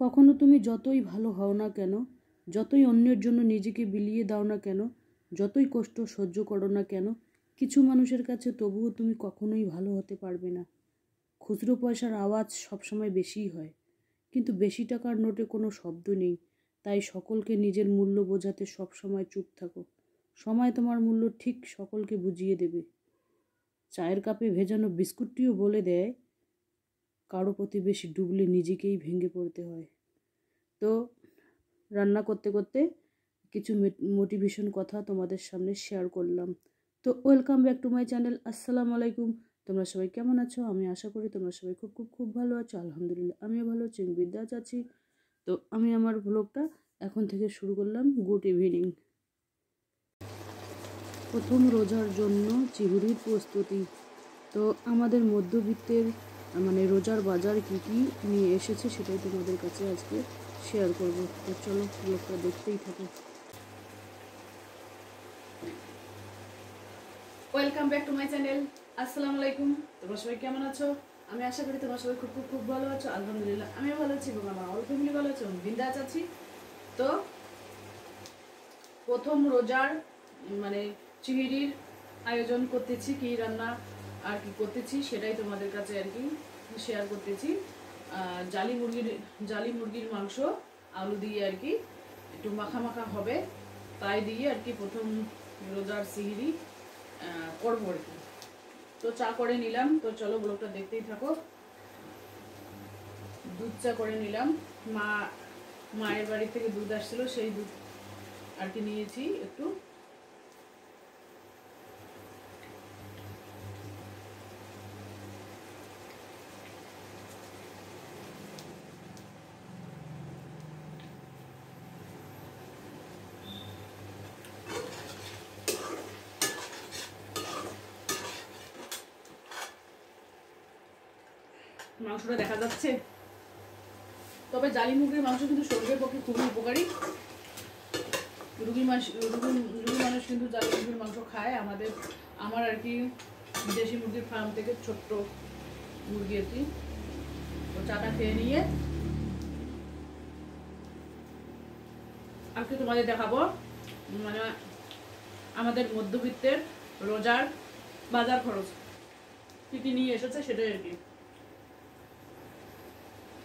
কখনো তুমি যতই ভালো হও না কেন, যতই অন্যের জন্য নিজেকে বিলিয়ে দাও না কেন, যতই কষ্ট সহ্য করো না কেন, কিছু মানুষের কাছে তবুও তুমি কখনোই ভালো হতে পারবে না। খুচরো পয়সার আওয়াজ সবসময় বেশিই হয়, কিন্তু বেশি টাকার নোটে কোনো শব্দ নেই। তাই সকলকে নিজের মূল্য বোঝাতে সবসময় চুপ থাকো। সময় তোমার মূল্য ঠিক সকলকে বুঝিয়ে দেবে। চায়ের কাপে ভেজানো বিস্কুটটিও বলে দেয় কারো প্রতি বেশি ডুবলে নিজেকেই ভেঙে পড়তে হয়। তো রান্না করতে করতে কিছু মোটিভেশন কথা তোমাদের সামনে শেয়ার করলাম। তো welcome back to my channel. আসসালামু আলাইকুম। তোমরা সবাই কেমন আছো? আমি আশা করি তোমরা সবাই খুব খুব খুব ভালো আছো। আলহামদুলিল্লাহ আমিও ভালো আছি, বিন্দাস আছি। তো আমি আমার ব্লগটা এখন থেকে শুরু করলাম। Good evening. প্রথম রোজার জন্য চিহুরির প্রস্তুতি। তো আমাদের মধ্যবিত্তের রোজার বাজার কি কি নিয়ে এসেছে সেটাই তোমাদের কাছে আজকে শেয়ার করব। তো চলো ব্লগটা দেখতেই থাকো। Welcome back to my channel. আসসালামু আলাইকুম। তোমরা সবাই কেমন আছো? আমি আশা করি তোমরা সবাই খুব খুব খুব ভালো আছো। আলহামদুলিল্লাহ আমিও ভালো আছি এবং আমার অল ফ্যামিলি ভালো আছে এবং বিন্দাস আছি। তো প্রথম রোজার চিংড়ির আয়োজন করতেছি, কি রান্না আর কি করতেছি সেটাই তোমাদের কাছে আর কি শেয়ার করতেছি। জালি মুরগির মাংস আলু দিয়ে আর কি একটু মাখা মাখা হবে, তাই দিয়ে আর কি প্রথম রোজার সিহরি করবো আর কি। তো চা করে নিলাম। তো চলো ব্লগটা দেখতেই থাকো। দুধ চা করে নিলাম। মায়ের বাড়ি থেকে দুধ আসছিল, সেই দুধ আর কি নিয়েছি একটু। মাংসটা দেখা যাচ্ছে, তবে জালি মুরগির মাংস কিন্তু শরীরের পক্ষে খুবই উপকারী। রুগী মানুষ কিন্তু জালি মুরগির মাংস খায়। আমার আর কি দেশি মুরগির ফার্ম থেকে ছোট্ট মুরগি আর কি। তো চাটা খেয়ে নিয়ে আজকে তোমাদের দেখাবো আমাদের মধ্যবিত্তের রোজার বাজার খরচ কি কি নিয়ে এসেছে সেটাই আর কি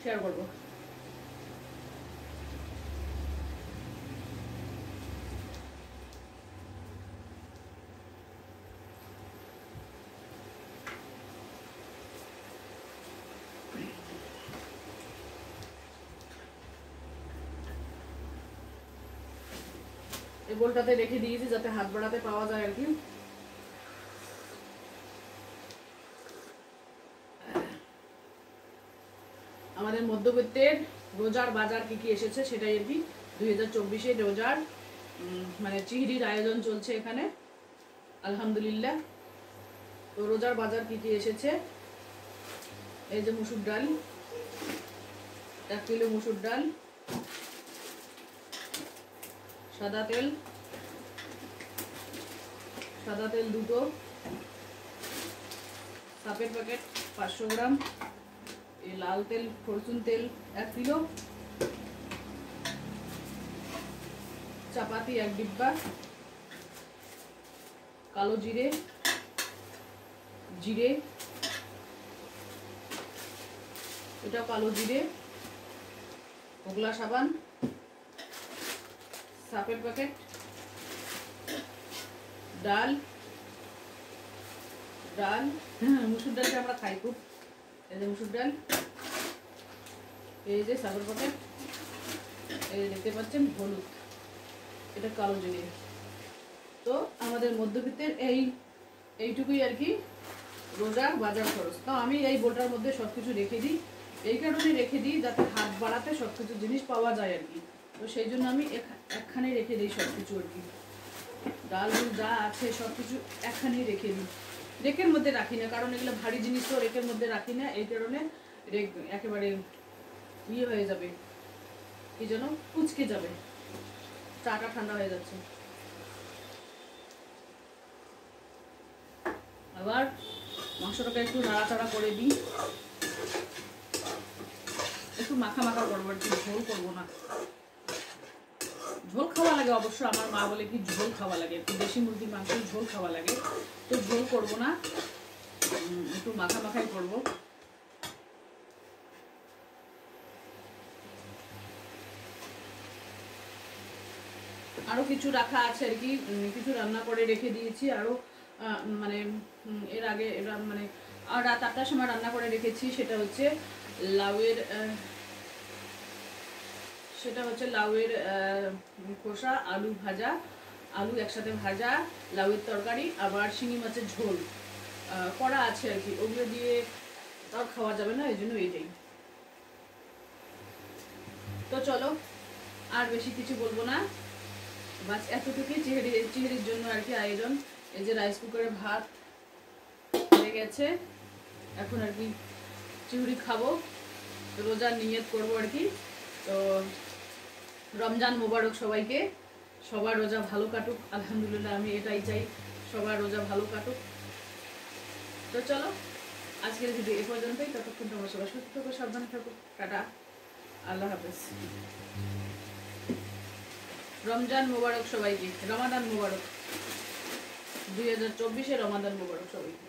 শেয়ার করবো। এই বোলটাতে রেখে দিয়েছি যাতে হাত বাড়াতে পাওয়া যায় আর কি। আমাদের মধ্যবিত্তের রোজার বাজার কি কি এসেছে সেটাই আর কি 2024 রোজার চিংড়ির আয়োজন চলছে এখানে আলহামদুলিল্লাহ। তো রোজার বাজার কি কি এসেছে, এই যে মুসুর ডাল 1 কিলো, মুসুর ডাল, সাদা তেল 2টো, সাপের প্যাকেট 500 গ্রাম, এই লাল তেল ফরচুন তেল 1 কিলো, চাপাতি 1 ডিব্বা, কালো জিরে এটা কালো জিরে, হোগলা সাবান, সাপের প্যাকেট, ডাল মুসুর ডালটা আমরা খাই খুব। এই যে মুসুর ডাল, এই যে সাপের প্যাকেট, এই দেখতে পাচ্ছেন হলুদ, এটা কালো জিরে। তো আমাদের মধ্যবিত্তের এইটুকুই আর কি রোজার বাজার খরচ। তো আমি এই বোলটার মধ্যে সবকিছু রেখে দিই, এই কারণে রেখে দিই যাতে হাত বাড়াতে সবকিছু জিনিস পাওয়া যায় আর কি। তো সেই জন্য আমি একখানে রেখে দিই সবকিছু আর কি। ডাল যা আছে সবকিছু একখানেই রেখে দিই, রেকের মধ্যে রাখি না, কারণ এগুলো ভারী জিনিস তো রেকের মধ্যে রাখি না। এই কারণে একেবারে হয়ে যাবে, কি যেন কুচকে যাবে। চাটা ঠান্ডা হয়ে যাচ্ছে। আবার মাংসটাকে একটু নাড়াচাড়া করে দিই। একটু মাখা মাখা করবো, একটু ঝোল করবো না। ঝোল খাওয়া লাগে অবশ্য, আমার মা বলে কি ঝোল খাওয়া লাগে, একটু দেশি মুরগির মাংসের ঝোল খাওয়া লাগে, তো ঝোল করবো না, একটু মাখা মাখাই করবো। আরও কিছু রাখা আছে আর কি, কিছু রান্না করে রেখে দিয়েছি আরও, মানে এর আগে মানে রাত 8টার সময় রান্না করে রেখেছি। সেটা হচ্ছে লাউয়ের খোসা, আলু ভাজা, আলু একসাথে ভাজা, লাউয়ের তরকারি, আবার শিঙি মাছের ঝোল করা আছে আর কি। ওগুলো দিয়ে তাও খাওয়া যাবে না, এই জন্য এইটাই। তো চলো, আর বেশি কিছু বলবো না, বাস এতটুকুই চিংড়ির জন্য আর কি আয়োজন। এই যে রাইস কুকারে ভাত হয়ে গেছে, এখন আর কি চিংড়ি খাবো, রোজার নিয়ত করবো আর কি। তো রমজান মোবারক সবাইকে, সবার রোজা ভালো কাটুক, আলহামদুলিল্লাহ আমি এটাই চাই, সবার রোজা ভালো কাটুক। তো চলো, আজকের ভিডিও এ পর্যন্তই। ততক্ষণ তোমার সবাই সুস্থ থাকো, সাবধানে থাকো, টাটা, আল্লাহ হাফেজ। রমজান মোবারক সবাইকে, রমাদান মোবারক, 2024 রমাদান মোবারক সবাইকে।